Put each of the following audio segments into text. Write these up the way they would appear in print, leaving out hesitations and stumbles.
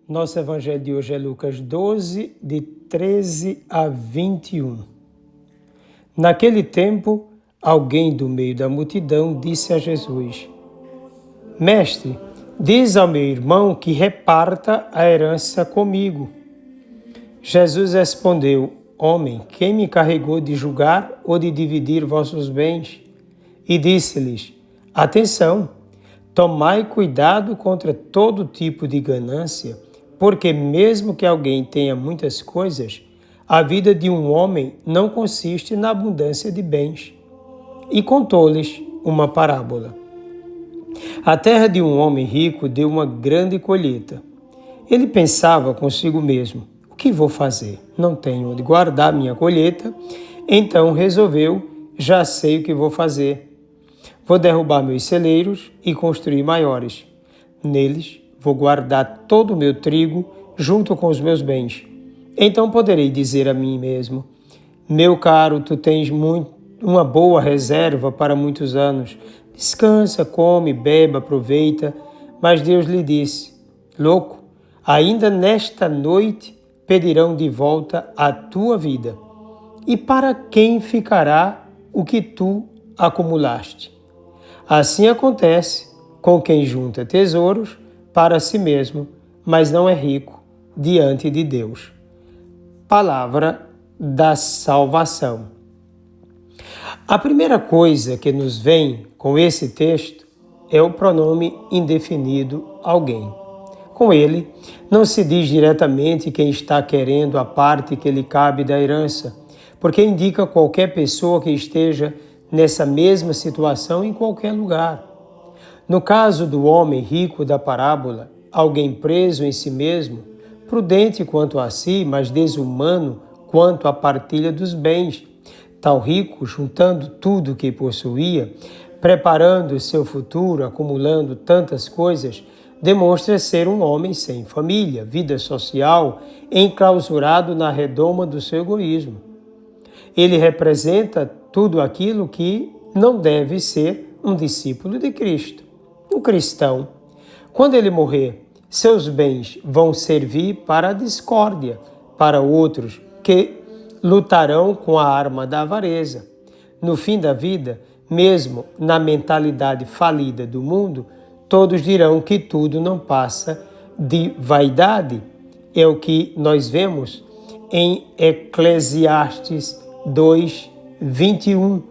Nosso evangelho de hoje é Lucas 12, de 13 a 21. Naquele tempo, alguém do meio da multidão disse a Jesus: Mestre, diz ao meu irmão que reparta a herança comigo. Jesus respondeu: Homem, quem me encarregou de julgar ou de dividir vossos bens? E disse-lhes: Atenção, tomai cuidado contra todo tipo de ganância, porque mesmo que alguém tenha muitas coisas, a vida de um homem não consiste na abundância de bens. E contou-lhes uma parábola. A terra de um homem rico deu uma grande colheita. Ele pensava consigo mesmo: o que vou fazer? Não tenho onde guardar minha colheita. Então resolveu: já sei o que vou fazer. Vou derrubar meus celeiros e construir maiores. Neles vou guardar todo o meu trigo junto com os meus bens. Então poderei dizer a mim mesmo: meu caro, tu tens uma boa reserva para muitos anos. Descansa, come, beba, aproveita. Mas Deus lhe disse: louco, ainda nesta noite pedirão de volta a tua vida. E para quem ficará o que tu acumulaste? Assim acontece com quem junta tesouros para si mesmo, mas não é rico diante de Deus. Palavra da salvação. A primeira coisa que nos vem com esse texto é o pronome indefinido alguém. Com ele, não se diz diretamente quem está querendo a parte que lhe cabe da herança, porque indica qualquer pessoa que esteja nessa mesma situação em qualquer lugar. No caso do homem rico da parábola, alguém preso em si mesmo, prudente quanto a si, mas desumano quanto à partilha dos bens. Tal rico, juntando tudo o que possuía, preparando seu futuro, acumulando tantas coisas, demonstra ser um homem sem família, vida social, enclausurado na redoma do seu egoísmo. Ele representa tudo aquilo que não deve ser um discípulo de Cristo, um cristão. Quando ele morrer, seus bens vão servir para a discórdia, para outros que lutarão com a arma da avareza. No fim da vida, mesmo na mentalidade falida do mundo, todos dirão que tudo não passa de vaidade. É o que nós vemos em Eclesiastes 2, 21. O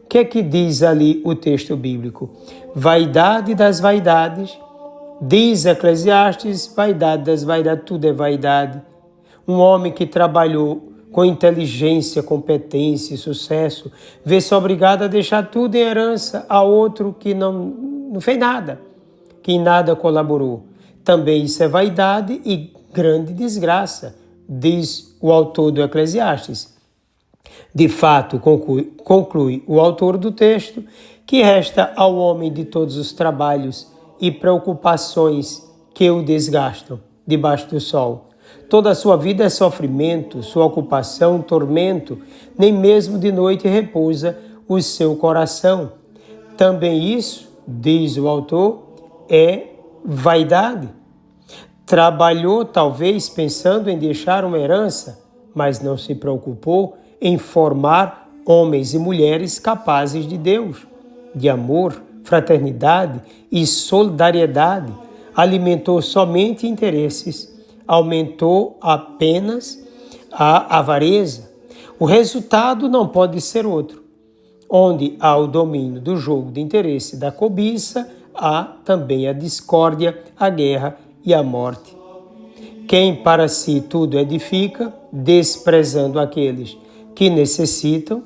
que é que diz ali o texto bíblico? Vaidade das vaidades, diz Eclesiastes, vaidade das vaidades, tudo é vaidade. Um homem que trabalhou com inteligência, competência e sucesso, vê-se obrigado a deixar tudo em herança a outro que não fez nada, que em nada colaborou. Também isso é vaidade e grande desgraça, diz o autor do Eclesiastes. De fato, conclui o autor do texto, que resta ao homem de todos os trabalhos e preocupações que o desgastam debaixo do sol. Toda a sua vida é sofrimento, sua ocupação, tormento, nem mesmo de noite repousa o seu coração. Também isso, diz o autor, é vaidade. Trabalhou talvez pensando em deixar uma herança, mas não se preocupou em formar homens e mulheres capazes de Deus, de amor, fraternidade e solidariedade. Alimentou somente interesses, aumentou apenas a avareza. O resultado não pode ser outro. Onde há o domínio do jogo de interesse da cobiça, há também a discórdia, a guerra e a morte. Quem para si tudo edifica, desprezando aqueles que necessitam,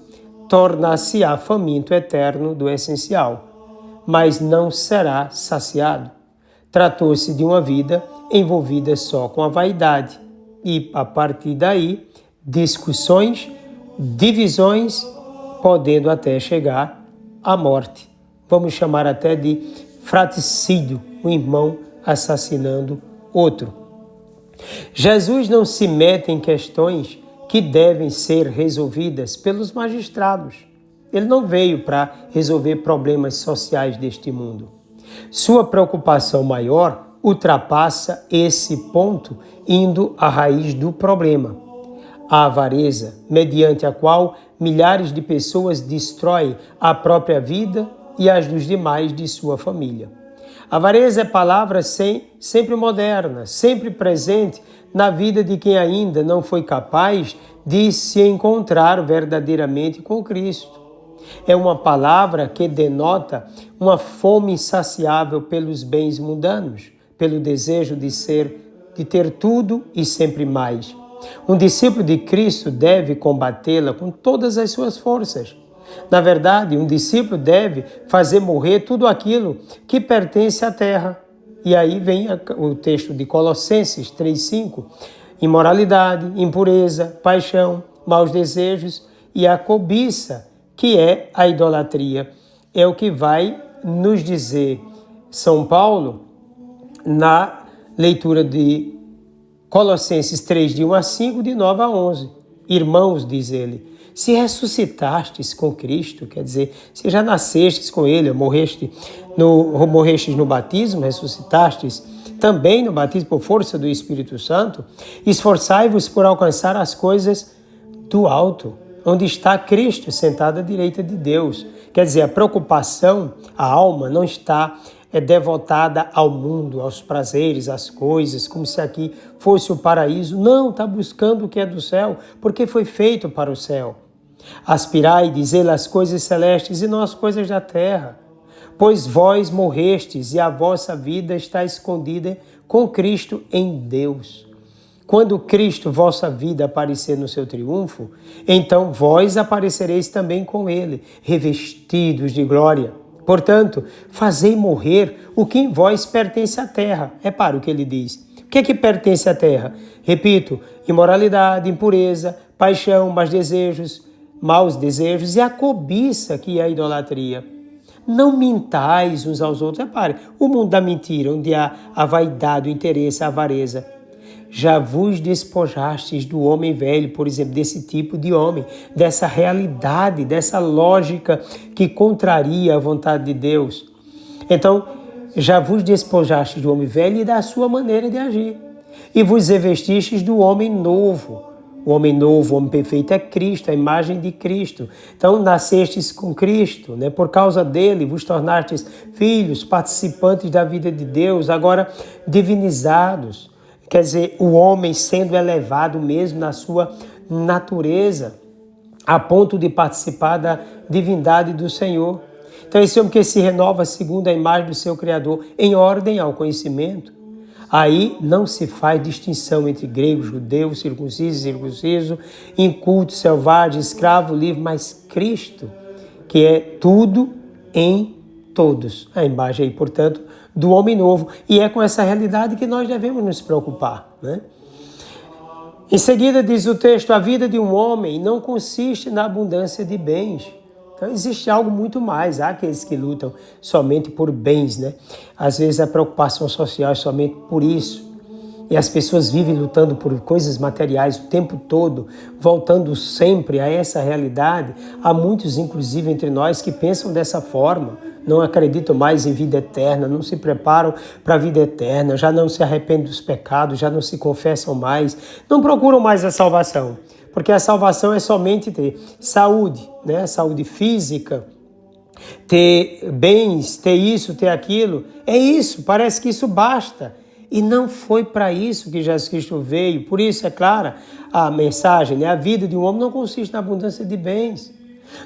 tornar-se-á faminto eterno do essencial, mas não será saciado. Tratou-se de uma vida envolvida só com a vaidade e, a partir daí, discussões, divisões, podendo até chegar à morte. Vamos chamar até de fratricídio, um irmão assassinando outro. Jesus não se mete em questões que devem ser resolvidas pelos magistrados. Ele não veio para resolver problemas sociais deste mundo. Sua preocupação maior ultrapassa esse ponto, indo à raiz do problema. A avareza, mediante a qual milhares de pessoas destroem a própria vida e as dos demais de sua família. Avareza é palavra sempre moderna, sempre presente na vida de quem ainda não foi capaz de se encontrar verdadeiramente com Cristo. É uma palavra que denota uma fome insaciável pelos bens mundanos, pelo desejo de ter tudo e sempre mais. Um discípulo de Cristo deve combatê-la com todas as suas forças. Na verdade, um discípulo deve fazer morrer tudo aquilo que pertence à terra. E aí vem o texto de Colossenses 3,5. Imoralidade, impureza, paixão, maus desejos e a cobiça, que é a idolatria. É o que vai nos dizer São Paulo na leitura de Colossenses 3, de 1 a 5, de 9 a 11. Irmãos, diz ele, se ressuscitastes com Cristo, quer dizer, se já nascestes com Ele, morrestes no batismo, ressuscitastes também no batismo por força do Espírito Santo, esforçai-vos por alcançar as coisas do alto, onde está Cristo sentado à direita de Deus. Quer dizer, a preocupação, a alma não está devotada ao mundo, aos prazeres, às coisas, como se aqui fosse o paraíso. Não, está buscando o que é do céu, porque foi feito para o céu. Aspirai, dizei as coisas celestes e não as coisas da terra. Pois vós morrestes e a vossa vida está escondida com Cristo em Deus. Quando Cristo, vossa vida, aparecer no seu triunfo, então vós aparecereis também com Ele, revestidos de glória. Portanto, fazei morrer o que em vós pertence à terra. Repara o que ele diz. O que é que pertence à terra? Repito, imoralidade, impureza, paixão, maus desejos e a cobiça, que é a idolatria. Não mintais uns aos outros. Repare, o mundo da mentira, onde há a vaidade, o interesse, a avareza. Já vos despojastes do homem velho, por exemplo, desse tipo de homem, dessa realidade, dessa lógica que contraria a vontade de Deus. Então, já vos despojastes do homem velho e da sua maneira de agir. E vos revestistes do homem novo. O homem novo, o homem perfeito é Cristo, a imagem de Cristo. Então, nascestes com Cristo, né? Por causa dele, vos tornastes filhos, participantes da vida de Deus, agora divinizados. Quer dizer, o homem sendo elevado mesmo na sua natureza, a ponto de participar da divindade do Senhor. Então, esse homem que se renova segundo a imagem do seu Criador, em ordem ao conhecimento. Aí não se faz distinção entre grego, judeu, circunciso, incircunciso, inculto, selvagem, escravo, livre, mas Cristo, que é tudo em todos. A imagem aí, portanto, do homem novo. E é com essa realidade que nós devemos nos preocupar, né? Em seguida diz o texto, a vida de um homem não consiste na abundância de bens. Então existe algo muito mais. Há aqueles que lutam somente por bens, né? Às vezes a preocupação social é somente por isso. E as pessoas vivem lutando por coisas materiais o tempo todo, voltando sempre a essa realidade. Há muitos, inclusive, entre nós que pensam dessa forma, não acreditam mais em vida eterna, não se preparam para a vida eterna, já não se arrependem dos pecados, já não se confessam mais, não procuram mais a salvação, porque a salvação é somente ter saúde, né? Saúde física, ter bens, ter isso, ter aquilo. É isso, parece que isso basta. E não foi para isso que Jesus Cristo veio. Por isso, é clara a mensagem, né? A vida de um homem não consiste na abundância de bens.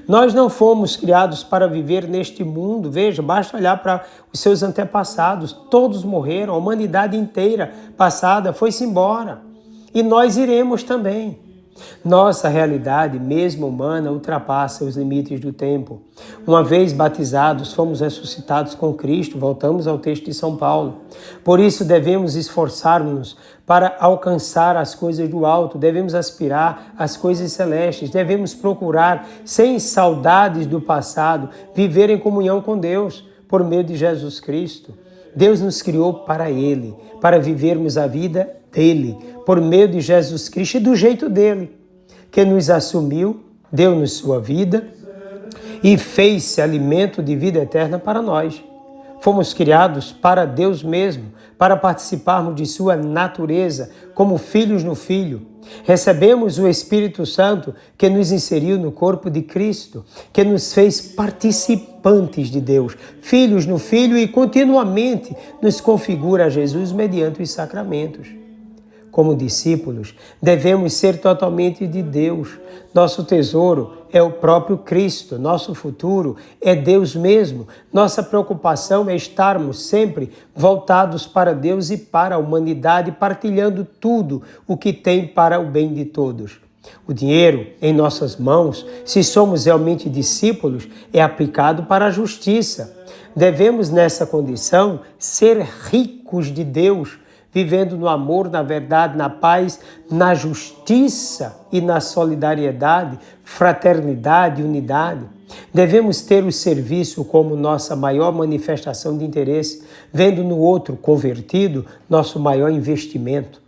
Nós não fomos criados para viver neste mundo. Veja, basta olhar para os seus antepassados. Todos morreram, a humanidade inteira passada foi-se embora. E nós iremos também. Nossa realidade, mesmo humana, ultrapassa os limites do tempo. Uma vez batizados, fomos ressuscitados com Cristo, voltamos ao texto de São Paulo. Por isso devemos esforçar-nos para alcançar as coisas do alto, devemos aspirar às coisas celestes, devemos procurar, sem saudades do passado, viver em comunhão com Deus, por meio de Jesus Cristo. Deus nos criou para Ele, para vivermos a vida dele, por meio de Jesus Cristo e do jeito dele, que nos assumiu, deu-nos sua vida e fez-se alimento de vida eterna para nós. Fomos criados para Deus mesmo, para participarmos de sua natureza como filhos no Filho. Recebemos o Espírito Santo que nos inseriu no corpo de Cristo, que nos fez participantes de Deus, filhos no Filho e continuamente nos configura a Jesus mediante os sacramentos. Como discípulos, devemos ser totalmente de Deus. Nosso tesouro é o próprio Cristo, nosso futuro é Deus mesmo. Nossa preocupação é estarmos sempre voltados para Deus e para a humanidade, partilhando tudo o que tem para o bem de todos. O dinheiro em nossas mãos, se somos realmente discípulos, é aplicado para a justiça. Devemos, nessa condição, ser ricos de Deus, vivendo no amor, na verdade, na paz, na justiça e na solidariedade, fraternidade e unidade. Devemos ter o serviço como nossa maior manifestação de interesse, vendo no outro convertido nosso maior investimento.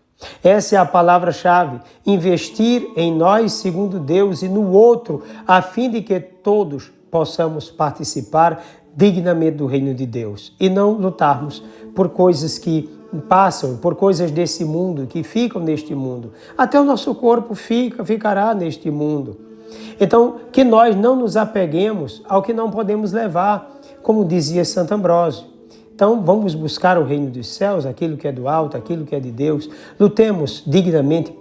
Essa é a palavra-chave, investir em nós segundo Deus e no outro, a fim de que todos possamos participar dignamente do reino de Deus e não lutarmos por coisas que passam, por coisas desse mundo, que ficam neste mundo. Até o nosso corpo ficará neste mundo. Então, que nós não nos apeguemos ao que não podemos levar, como dizia Santo Ambrósio. Então, vamos buscar o reino dos céus, aquilo que é do alto, aquilo que é de Deus. Lutemos dignamente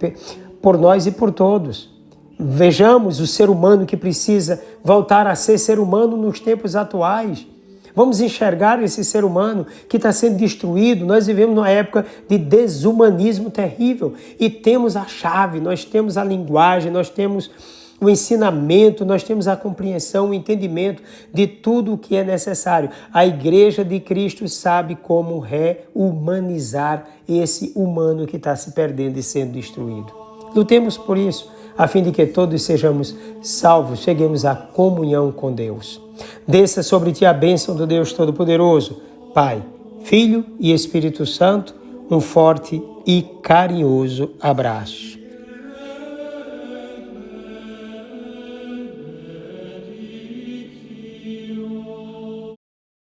por nós e por todos. Vejamos o ser humano que precisa voltar a ser ser humano nos tempos atuais. Vamos enxergar esse ser humano que está sendo destruído. Nós vivemos numa época de desumanismo terrível e temos a chave, nós temos a linguagem, nós temos o ensinamento, nós temos a compreensão, o entendimento de tudo o que é necessário. A Igreja de Cristo sabe como rehumanizar esse humano que está se perdendo e sendo destruído. Lutemos por isso, a fim de que todos sejamos salvos, cheguemos à comunhão com Deus. Desça sobre ti a bênção do Deus Todo-Poderoso, Pai, Filho e Espírito Santo, um forte e carinhoso abraço.